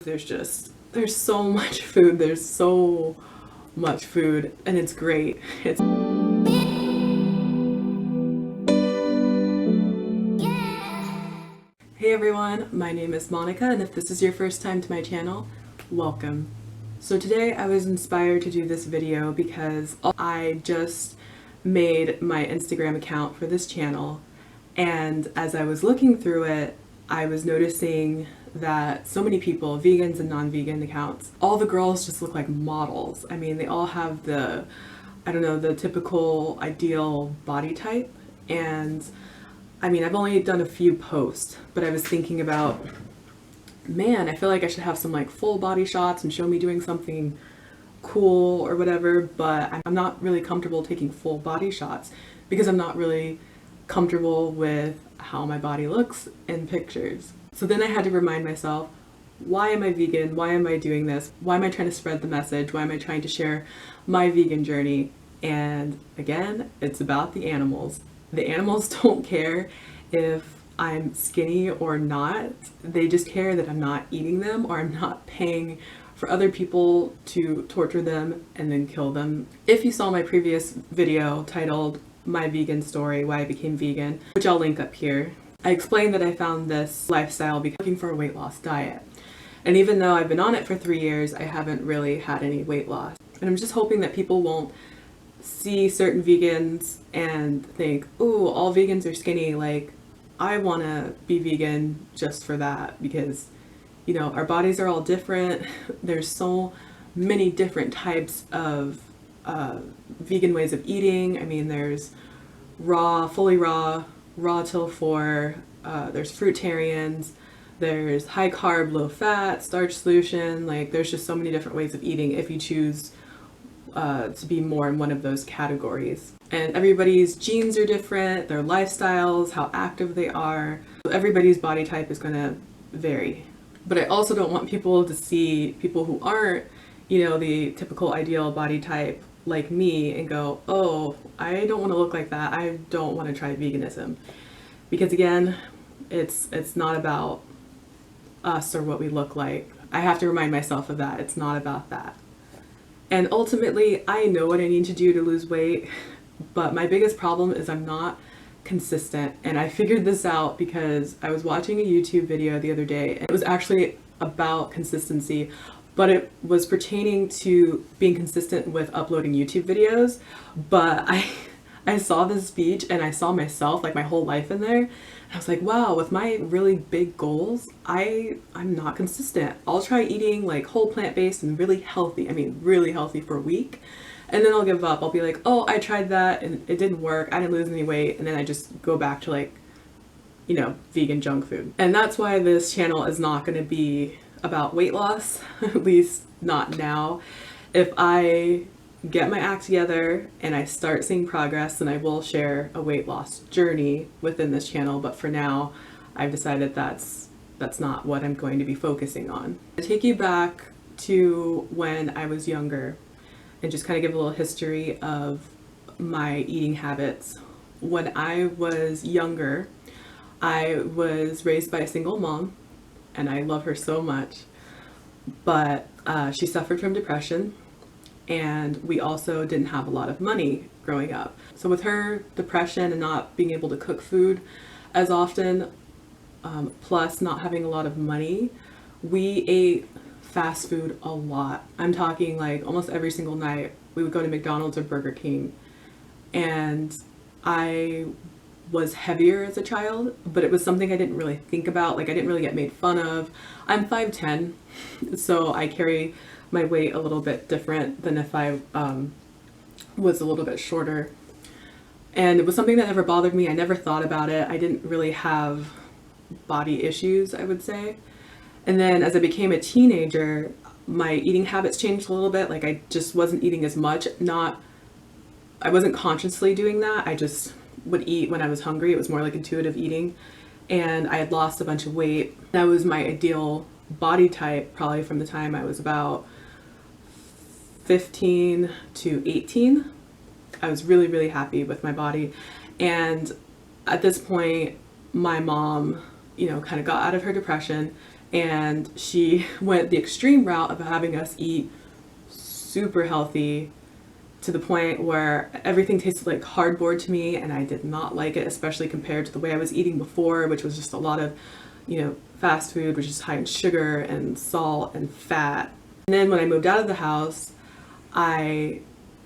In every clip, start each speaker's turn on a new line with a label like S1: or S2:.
S1: There's so much food. There's so much food, and it's great. Hey everyone, my name is Monica, and if this is your first time to my channel, welcome. So today I was inspired to do this video because I just made my Instagram account for this channel, and as I was looking through it, I was noticing that so many people, vegans and non-vegan accounts, all the girls just look like models. I mean, they all have the typical ideal body type. And I mean, I've only done a few posts, but I was thinking about, man, I feel like I should have some like full body shots and show me doing something cool or whatever, but I'm not really comfortable taking full body shots because I'm not really comfortable with how my body looks in pictures. So then I had to remind myself, why am I vegan? Why am I doing this? Why am I trying to spread the message? Why am I trying to share my vegan journey? And again, it's about the animals. The animals don't care if I'm skinny or not. They just care that I'm not eating them or I'm not paying for other people to torture them and then kill them. If you saw my previous video titled My Vegan Story, Why I Became Vegan, which I'll link up here, I explained that I found this lifestyle because looking for a weight loss diet. And even though I've been on it for 3 years, I haven't really had any weight loss. And I'm just hoping that people won't see certain vegans and think, ooh, all vegans are skinny. Like, I want to be vegan just for that because, you know, our bodies are all different. There's so many different types of vegan ways of eating. I mean, there's raw, fully raw till 4, there's fruitarians, there's high carb, low fat, starch solution. Like, there's just so many different ways of eating if you choose to be more in one of those categories. And everybody's genes are different, their lifestyles, how active they are. So everybody's body type is going to vary. But I also don't want people to see people who aren't, you know, the typical ideal body type like me and go, oh, I don't want to look like that. I don't want to try veganism. Because again, it's not about us or what we look like. I have to remind myself of that. It's not about that. And ultimately, I know what I need to do to lose weight, but my biggest problem is I'm not consistent. And I figured this out because I was watching a YouTube video the other day, and it was actually about consistency, but it was pertaining to being consistent with uploading YouTube videos. But I saw this speech and I saw myself, like my whole life in there. And I was like, wow, with my really big goals, I'm not consistent. I'll try eating like whole plant-based and really healthy. I mean, really healthy for a week. And then I'll give up. I'll be like, oh, I tried that and it didn't work. I didn't lose any weight. And then I just go back to like, you know, vegan junk food. And that's why this channel is not going to be about weight loss, at least not now. If I get my act together and I start seeing progress, then I will share a weight loss journey within this channel. But for now, I've decided that's not what I'm going to be focusing on. I'll take you back to when I was younger and just kind of give a little history of my eating habits. When I was younger, I was raised by a single mom, and I love her so much, but she suffered from depression, and we also didn't have a lot of money growing up. So with her depression and not being able to cook food as often, plus not having a lot of money, we ate fast food a lot. I'm talking like almost every single night we would go to McDonald's or Burger King. And I was heavier as a child, but it was something I didn't really think about. Like, I didn't really get made fun of. I'm 5'10", so I carry my weight a little bit different than if I was a little bit shorter. And it was something that never bothered me. I never thought about it. I didn't really have body issues, I would say. And then as I became a teenager, my eating habits changed a little bit. Like, I just wasn't eating as much. I wasn't consciously doing that. I just would eat when I was hungry. It was more like intuitive eating. And I had lost a bunch of weight. That was my ideal body type probably from the time I was about 15 to 18. I was really, really happy with my body. And at this point, my mom, you know, kind of got out of her depression and she went the extreme route of having us eat super healthy to the point where everything tasted like cardboard to me, and I did not like it, especially compared to the way I was eating before, which was just a lot of, fast food, which is high in sugar and salt and fat. And then when I moved out of the house, I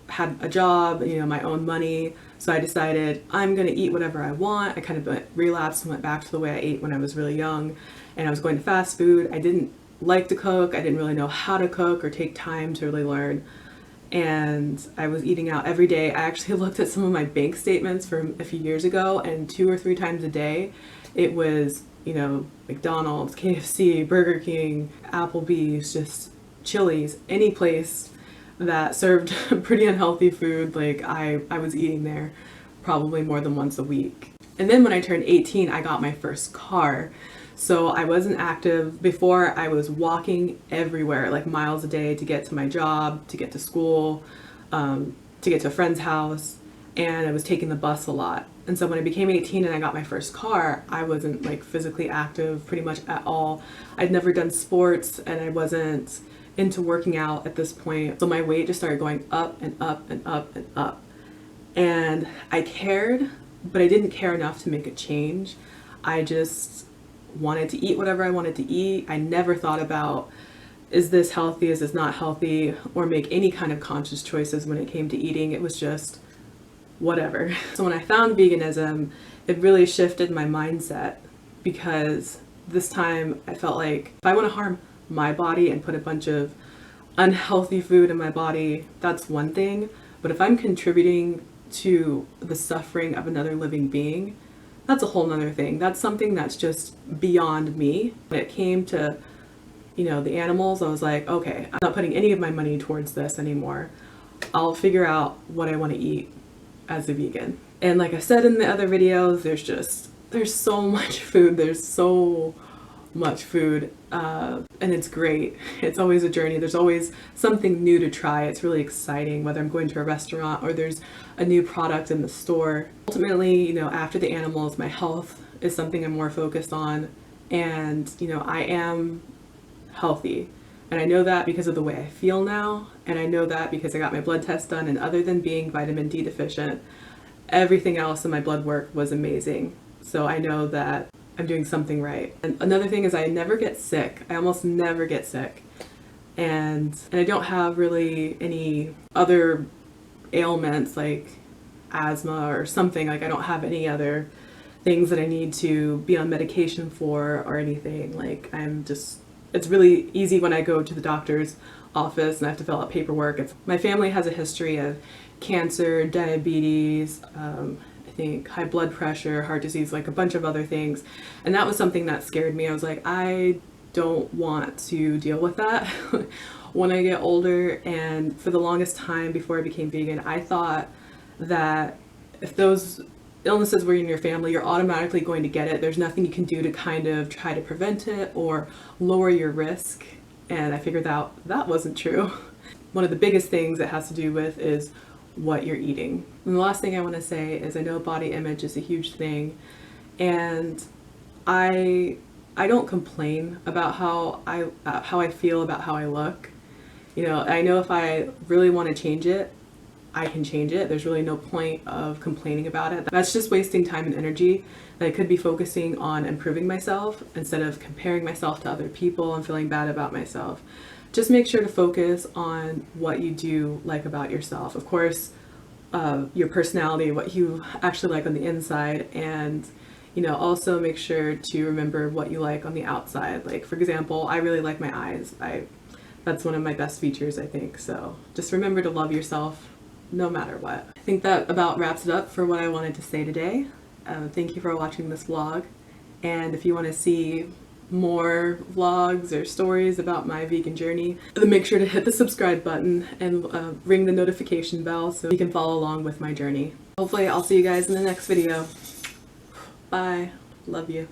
S1: had a job, my own money, so I decided I'm gonna eat whatever I want. I kind of relapsed and went back to the way I ate when I was really young, and I was going to fast food. I didn't like to cook. I didn't really know how to cook or take time to really learn. And I was eating out every day. I actually looked at some of my bank statements from a few years ago, and 2 or 3 times a day it was, McDonald's, KFC, Burger King, Applebee's, just Chili's, any place that served pretty unhealthy food. Like I was eating there probably more than once a week. And then when I turned 18, I got my first car. So I wasn't active. Before, I was walking everywhere, like miles a day, to get to my job, to get to school, to get to a friend's house, and I was taking the bus a lot. And so when I became 18 and I got my first car, I wasn't like physically active pretty much at all. I'd never done sports, and I wasn't into working out at this point. So my weight just started going up and up and up and up. And I cared, but I didn't care enough to make a change. I just wanted to eat whatever I wanted to eat. I never thought about, is this healthy, is this not healthy, or make any kind of conscious choices when it came to eating. It was just whatever. So when I found veganism, it really shifted my mindset, because this time I felt like if I want to harm my body and put a bunch of unhealthy food in my body, that's one thing. But if I'm contributing to the suffering of another living being, that's a whole nother thing. That's something that's just beyond me. When it came to, the animals, I was like, okay, I'm not putting any of my money towards this anymore. I'll figure out what I want to eat as a vegan. And like I said in the other videos, there's so much food. There's so much food, and it's great. It's always a journey. There's always something new to try. It's really exciting, whether I'm going to a restaurant or there's a new product in the store. Ultimately, after the animals, my health is something I'm more focused on, and I am healthy, and I know that because of the way I feel now, and I know that because I got my blood test done, and other than being vitamin D deficient, everything else in my blood work was amazing. So I know that I'm doing something right. And another thing is I never get sick. I almost never get sick. And I don't have really any other ailments like asthma or something. Like I don't have any other things that I need to be on medication for or anything. Like it's really easy when I go to the doctor's office and I have to fill out paperwork. My family has a history of cancer, diabetes, I think high blood pressure, heart disease, like a bunch of other things. And that was something that scared me. I was like, I don't want to deal with that when I get older. And for the longest time before I became vegan, I thought that if those illnesses were in your family, you're automatically going to get it. There's nothing you can do to kind of try to prevent it or lower your risk. And I figured out that wasn't true. One of the biggest things it has to do with is what you're eating. And the last thing I want to say is I know body image is a huge thing, and I don't complain about how I feel about how I look. I know if I really want to change it, I can change it. There's really no point of complaining about it. That's just wasting time and energy that I could be focusing on improving myself instead of comparing myself to other people and feeling bad about myself. Just make sure to focus on what you do like about yourself. Of course, your personality, what you actually like on the inside, and also make sure to remember what you like on the outside. Like, for example, I really like my eyes. That's one of my best features, I think. So just remember to love yourself no matter what. I think that about wraps it up for what I wanted to say today. Thank you for watching this vlog, and if you want to see more vlogs or stories about my vegan journey, then make sure to hit the subscribe button and ring the notification bell so you can follow along with my journey. Hopefully I'll see you guys in the next video. Bye. Love you.